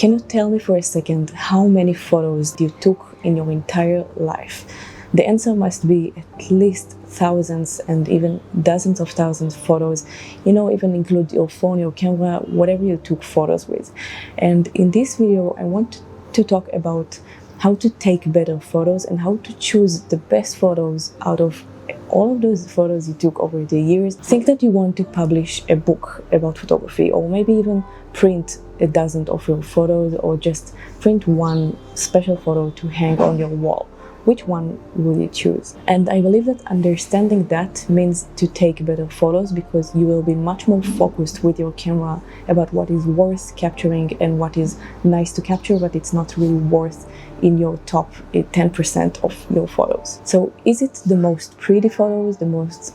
Can you tell me for a second how many photos you took in your entire life? The answer must be at least thousands and even dozens of thousands of photos, even include your phone, your camera, whatever you took photos with. And in this video, I want to talk about how to take better photos and how to choose the best photos out of all of those photos you took over the years. Think that you want to publish a book about photography, or maybe even print a dozen of your photos, or just print one special photo to hang on your wall. Which one will you choose? And I believe that understanding that means to take better photos, because you will be much more focused with your camera about what is worth capturing and what is nice to capture, but it's not really worth in your top 10% of your photos. So is it the most pretty photos, the most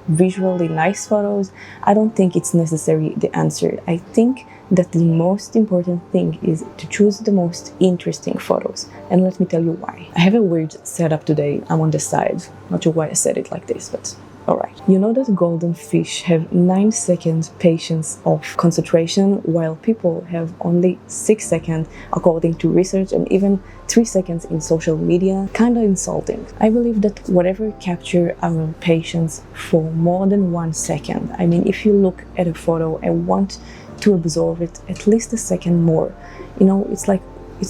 visually nice photos? I don't think it's necessarily the answer. I think that the most important thing is to choose the most interesting photos. And let me tell you why. I have a weird setup today. I'm on the side. Not sure why I said it like this, but alright. You know that golden fish have 9 seconds patience of concentration, while people have only 6 seconds according to research, and even 3 seconds in social media. Kinda insulting. I believe that whatever capture our patience for more than 1 second, I mean, if you look at a photo and want to absorb it at least a second more, it's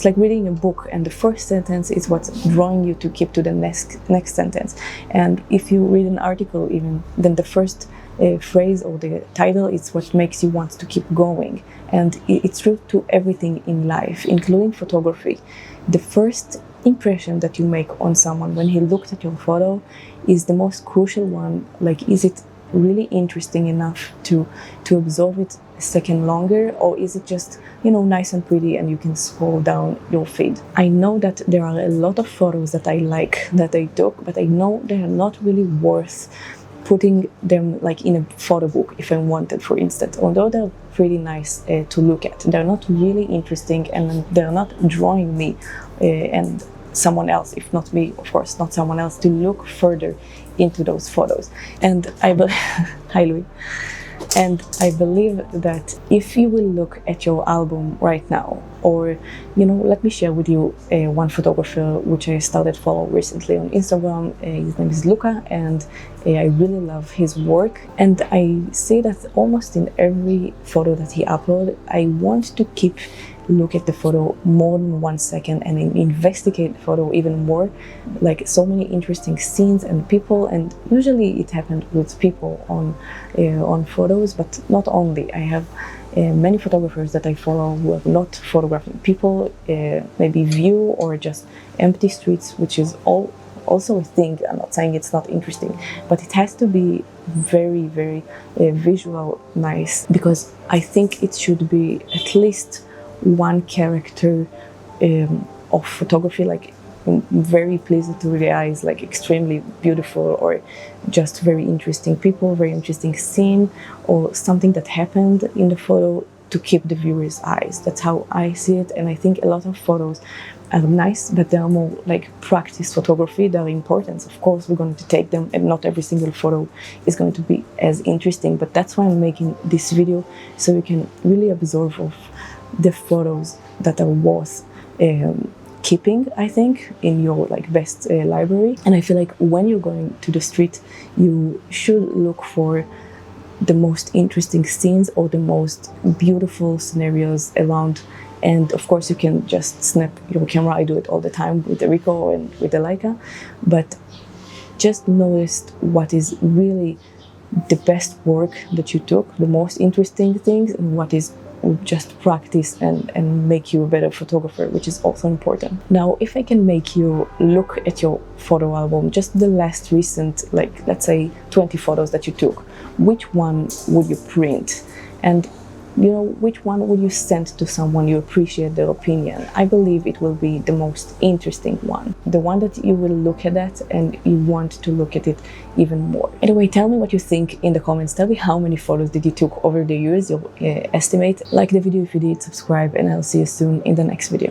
like reading a book, and the first sentence is what's drawing you to keep to the next sentence. And if you read an article even, then the first phrase or the title is what makes you want to keep going. And it's true to everything in life, including photography. The first impression that you make on someone when he looked at your photo is the most crucial one. Like, is it really interesting enough to absorb it a second longer, or is it just nice and pretty and you can scroll down your feed? I know that there are a lot of photos that I like that I took, but I know they are not really worth putting them like in a photo book if I wanted, for instance. Although they're pretty nice to look at, they're not really interesting, and they're not drawing me and someone else, if not me, of course, not someone else, to look further into those photos. And I believe hi Louis. And I believe that if you will look at your album right now, or let me share with you one photographer which I started follow recently on Instagram. His name is Luca, and I really love his work. And I see that almost in every photo that he uploads, I want to look at the photo more than 1 second and investigate the photo even more, like so many interesting scenes and people. And usually it happened with people on photos, but not only. I have many photographers that I follow who are not photographing people, maybe view or just empty streets, which is also a thing. I'm not saying it's not interesting, but it has to be very, very visual nice, because I think it should be at least one character of photography, like very pleasing to the eyes, like extremely beautiful, or just very interesting people, very interesting scene, or something that happened in the photo to keep the viewer's eyes. That's how I see it. And I think a lot of photos are nice, but they are more like practice photography. They are important. Of course, we're going to take them, and not every single photo is going to be as interesting. But that's why I'm making this video, so you can really absorb of the photos that are worth keeping, I think, in your best library. And I feel like when you're going to the street, you should look for the most interesting scenes or the most beautiful scenarios around. And of course, you can just snap your camera. I do it all the time with the Ricoh and with the Leica, but just notice what is really the best work that you took, the most interesting things, and what is just practice and make you a better photographer, which is also important. Now, if I can make you look at your photo album, just the last recent, let's say 20 photos that you took, which one would you print? And which one would you send to someone you appreciate their opinion? I believe it will be the most interesting one, the one that you will look at that and you want to look at it even more. Anyway, tell me what you think in the comments. Tell me how many photos did you took over the years, your estimate. Like the video if you did, subscribe, and I'll see you soon in the next video.